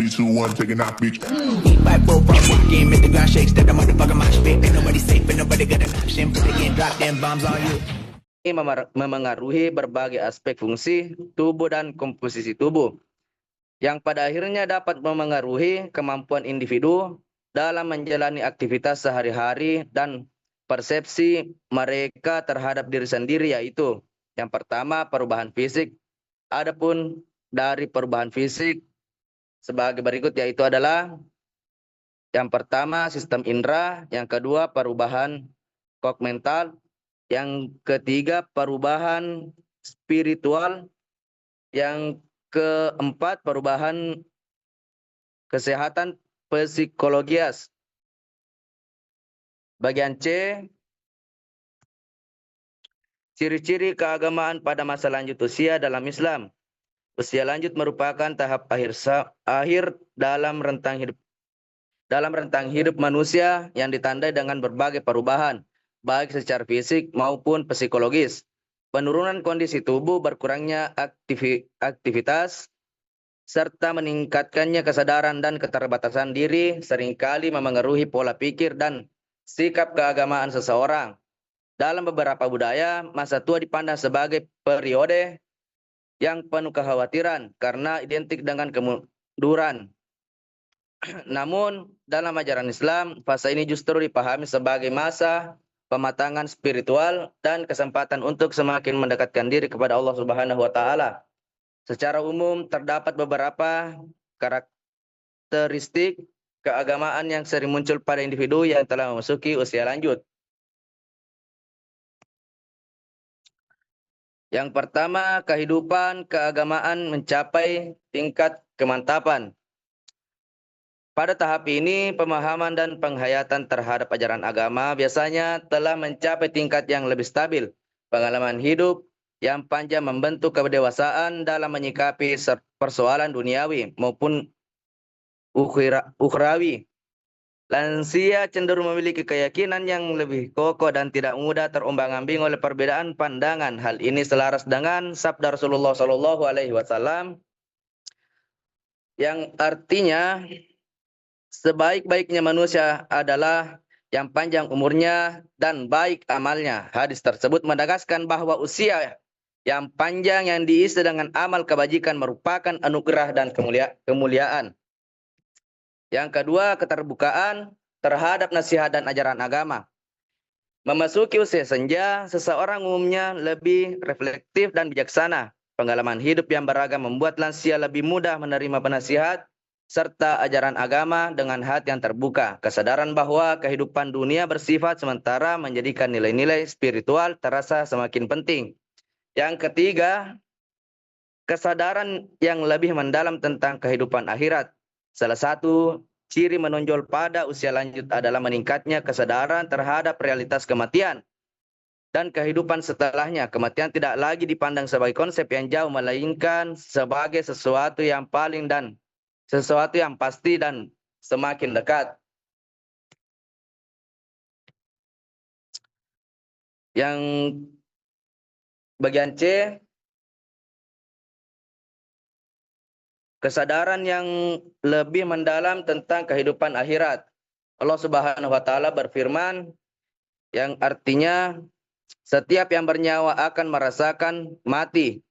3, 2, 1, take a knock, bitch. Eat by four, from game, make the ground shake, step the motherfucker mosh pit. Ain't nobody safe, ain't nobody got an option. Put again, drop them bombs on you. Ini memengaruhi berbagai aspek fungsi tubuh dan komposisi tubuh, yang pada akhirnya dapat memengaruhi kemampuan individu dalam menjalani aktivitas sehari-hari dan persepsi mereka terhadap diri sendiri, yaitu yang pertama perubahan fisik. Adapun dari perubahan fisik sebagai berikut, yaitu adalah yang pertama sistem indera, yang kedua perubahan kognitif, yang ketiga perubahan spiritual, yang keempat perubahan kesehatan psikologis. Bagian C, ciri-ciri keagamaan pada masa lanjut usia dalam Islam. Usia lanjut merupakan tahap akhir dalam rentang hidup manusia yang ditandai dengan berbagai perubahan, baik secara fisik maupun psikologis. Penurunan kondisi tubuh, berkurangnya aktivitas, serta meningkatkannya kesadaran dan keterbatasan diri seringkali memengaruhi pola pikir dan sikap keagamaan seseorang. Dalam beberapa budaya, masa tua dipandang sebagai periode yang penuh kekhawatiran karena identik dengan kemunduran. Namun, dalam ajaran Islam, fase ini justru dipahami sebagai masa pematangan spiritual dan kesempatan untuk semakin mendekatkan diri kepada Allah Subhanahu wa taala. Secara umum, terdapat beberapa karakteristik keagamaan yang sering muncul pada individu yang telah memasuki usia lanjut. Yang pertama, kehidupan keagamaan mencapai tingkat kemantapan. Pada tahap ini, pemahaman dan penghayatan terhadap ajaran agama biasanya telah mencapai tingkat yang lebih stabil. Pengalaman hidup yang panjang membentuk kedewasaan dalam menyikapi persoalan duniawi maupun ukhrawi. Lansia cenderung memiliki keyakinan yang lebih kokoh dan tidak mudah terombang-ambing oleh perbedaan pandangan. Hal ini selaras dengan sabda Rasulullah SAW yang artinya sebaik-baiknya manusia adalah yang panjang umurnya dan baik amalnya. Hadis tersebut menegaskan bahwa usia yang panjang yang diisi dengan amal kebajikan merupakan anugerah dan kemuliaan. Yang kedua, keterbukaan terhadap nasihat dan ajaran agama. Memasuki usia senja, seseorang umumnya lebih reflektif dan bijaksana. Pengalaman hidup yang beragam membuat lansia lebih mudah menerima penasihat serta ajaran agama dengan hati yang terbuka. Kesadaran bahwa kehidupan dunia bersifat sementara menjadikan nilai-nilai spiritual terasa semakin penting. Yang ketiga, kesadaran yang lebih mendalam tentang kehidupan akhirat. Salah satu ciri menonjol pada usia lanjut adalah meningkatnya kesadaran terhadap realitas kematian dan kehidupan setelahnya. Kematian tidak lagi dipandang sebagai konsep yang jauh, melainkan sebagai sesuatu yang pasti dan semakin dekat. Yang bagian C, kesadaran yang lebih mendalam tentang kehidupan akhirat. Allah Subhanahu wa taala berfirman yang artinya setiap yang bernyawa akan merasakan mati,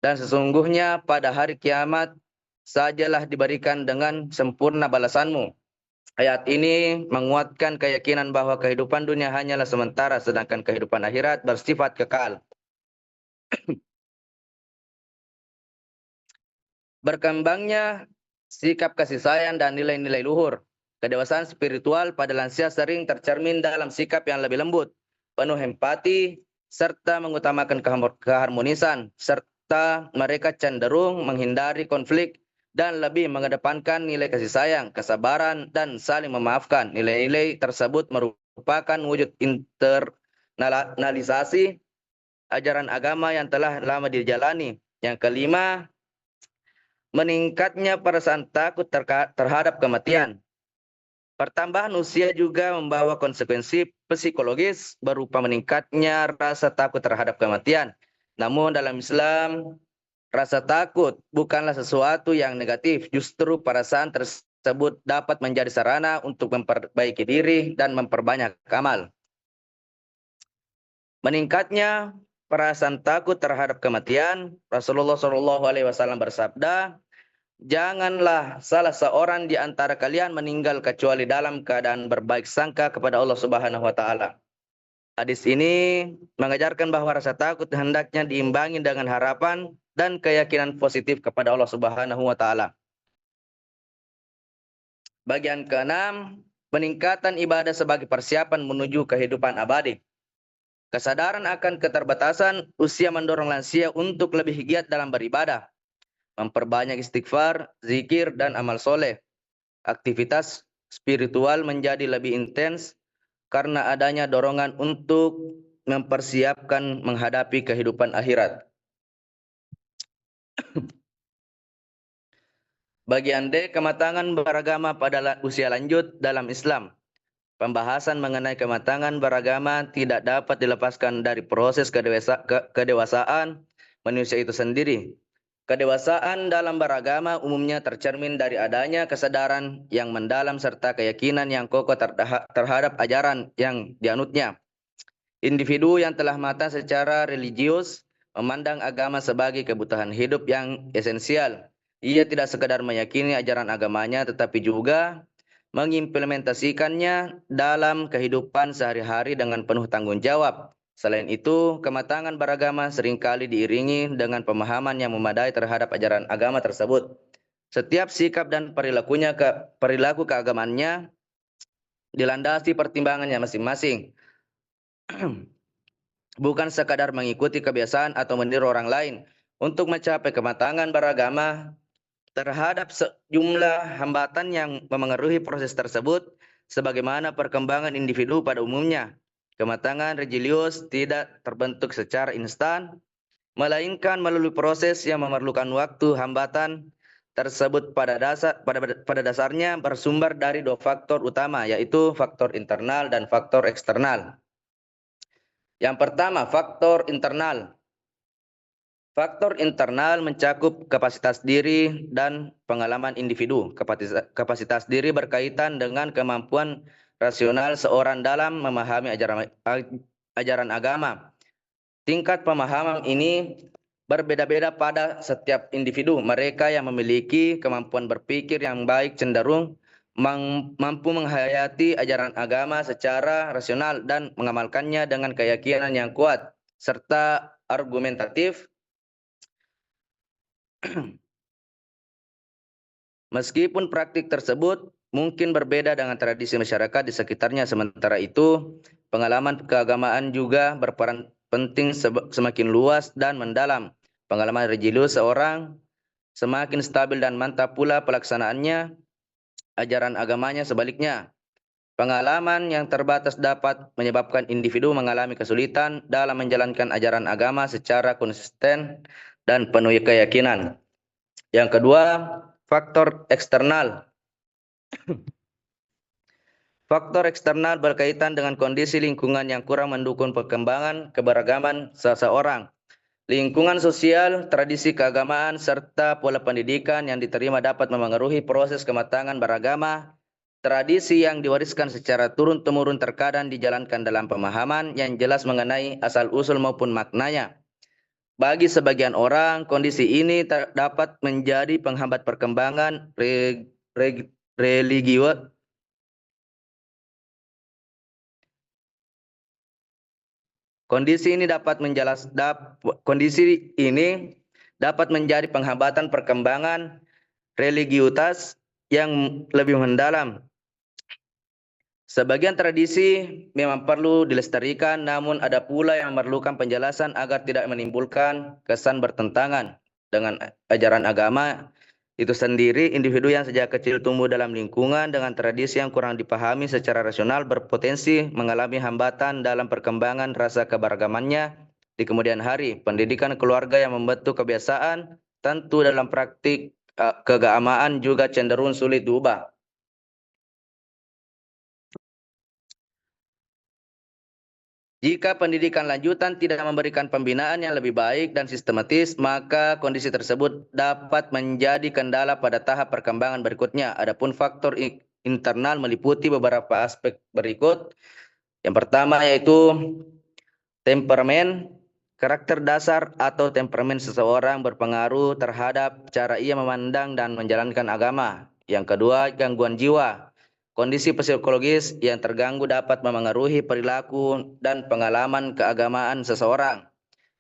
dan sesungguhnya pada hari kiamat sajalah diberikan dengan sempurna balasanmu. Ayat ini menguatkan keyakinan bahwa kehidupan dunia hanyalah sementara, sedangkan kehidupan akhirat bersifat kekal. Berkembangnya sikap kasih sayang dan nilai-nilai luhur. Kedewasaan spiritual pada lansia sering tercermin dalam sikap yang lebih lembut, penuh empati, serta mengutamakan keharmonisan, serta mereka cenderung menghindari konflik dan lebih mengedepankan nilai kasih sayang, kesabaran, dan saling memaafkan. Nilai-nilai tersebut merupakan wujud internalisasi ajaran agama yang telah lama dijalani. Yang kelima, meningkatnya perasaan takut terhadap kematian. Pertambahan usia juga membawa konsekuensi psikologis berupa meningkatnya rasa takut terhadap kematian. Namun dalam Islam, Rasa takut bukanlah sesuatu yang negatif, justru perasaan tersebut dapat menjadi sarana untuk memperbaiki diri dan memperbanyak amal. Meningkatnya perasaan takut terhadap kematian, Rasulullah SAW bersabda, "Janganlah salah seorang di antara kalian meninggal kecuali dalam keadaan berbaik sangka kepada Allah Subhanahu wa taala." Hadis ini mengajarkan bahwa rasa takut hendaknya diimbangi dengan harapan dan keyakinan positif kepada Allah Subhanahu wa taala. Bagian keenam, peningkatan ibadah sebagai persiapan menuju kehidupan abadi. Kesadaran akan keterbatasan usia mendorong lansia untuk lebih giat dalam beribadah, memperbanyak istighfar, zikir, dan amal soleh. Aktivitas spiritual menjadi lebih intens karena adanya dorongan untuk mempersiapkan menghadapi kehidupan akhirat. Bagian D, kematangan beragama pada usia lanjut dalam Islam. Pembahasan mengenai kematangan beragama tidak dapat dilepaskan dari proses kedewasaan manusia itu sendiri. Kedewasaan dalam beragama umumnya tercermin dari adanya kesadaran yang mendalam serta keyakinan yang kokoh terhadap ajaran yang dianutnya. Individu yang telah matang secara religius memandang agama sebagai kebutuhan hidup yang esensial. Ia tidak sekadar meyakini ajaran agamanya tetapi juga mengimplementasikannya dalam kehidupan sehari-hari dengan penuh tanggung jawab. Selain itu, kematangan beragama seringkali diiringi dengan pemahaman yang memadai terhadap ajaran agama tersebut. Setiap sikap dan perilaku keagamaannya dilandasi pertimbangannya masing-masing. Bukan sekadar mengikuti kebiasaan atau meniru orang lain. Untuk mencapai kematangan beragama terhadap sejumlah hambatan yang memengaruhi proses tersebut, sebagaimana perkembangan individu pada umumnya. Kematangan religius tidak terbentuk secara instan, melainkan melalui proses yang memerlukan waktu. Hambatan tersebut pada dasarnya bersumber dari dua faktor utama, yaitu faktor internal dan faktor eksternal. Yang pertama, faktor internal. Faktor internal mencakup kapasitas diri dan pengalaman individu. Kapasitas diri berkaitan dengan kemampuan rasional seorang dalam memahami ajaran agama. Tingkat pemahaman ini berbeda-beda pada setiap individu. Mereka yang memiliki kemampuan berpikir yang baik cenderung mampu menghayati ajaran agama secara rasional dan mengamalkannya dengan keyakinan yang kuat serta argumentatif. Meskipun praktik tersebut mungkin berbeda dengan tradisi masyarakat di sekitarnya, sementara itu pengalaman keagamaan juga berperan penting semakin luas dan mendalam. Pengalaman religius seorang semakin stabil dan mantap pula pelaksanaannya, ajaran agamanya sebaliknya. Pengalaman yang terbatas dapat menyebabkan individu mengalami kesulitan dalam menjalankan ajaran agama secara konsisten dan penuh keyakinan. Yang kedua, faktor eksternal. Faktor eksternal berkaitan dengan kondisi lingkungan yang kurang mendukung perkembangan keberagaman seseorang. Lingkungan sosial, tradisi keagamaan, serta pola pendidikan yang diterima dapat memengaruhi proses kematangan beragama. Tradisi yang diwariskan secara turun-temurun terkadang dijalankan dalam pemahaman yang jelas mengenai asal-usul maupun maknanya. Bagi sebagian orang, kondisi ini dapat menjadi penghambat perkembangan religius. Kondisi ini dapat menjadi penghambatan perkembangan religiusitas yang lebih mendalam. Sebagian tradisi memang perlu dilestarikan, namun ada pula yang memerlukan penjelasan agar tidak menimbulkan kesan bertentangan dengan ajaran agama itu sendiri. Individu yang sejak kecil tumbuh dalam lingkungan dengan tradisi yang kurang dipahami secara rasional berpotensi mengalami hambatan dalam perkembangan rasa keberagamannya di kemudian hari. Pendidikan keluarga yang membentuk kebiasaan tentu dalam praktik keagamaan juga cenderung sulit diubah. Jika pendidikan lanjutan tidak memberikan pembinaan yang lebih baik dan sistematis, maka kondisi tersebut dapat menjadi kendala pada tahap perkembangan berikutnya. Adapun faktor internal meliputi beberapa aspek berikut. Yang pertama yaitu temperamen. Karakter dasar atau temperamen seseorang berpengaruh terhadap cara ia memandang dan menjalankan agama. Yang kedua, gangguan jiwa. Kondisi psikologis yang terganggu dapat memengaruhi perilaku dan pengalaman keagamaan seseorang.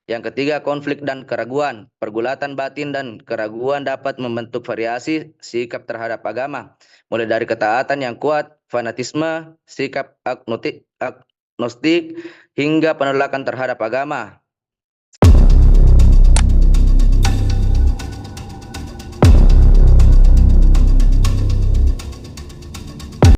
Yang ketiga, konflik dan keraguan. Pergulatan batin dan keraguan dapat membentuk variasi sikap terhadap agama, mulai dari ketaatan yang kuat, fanatisme, sikap agnostik, hingga penolakan terhadap agama.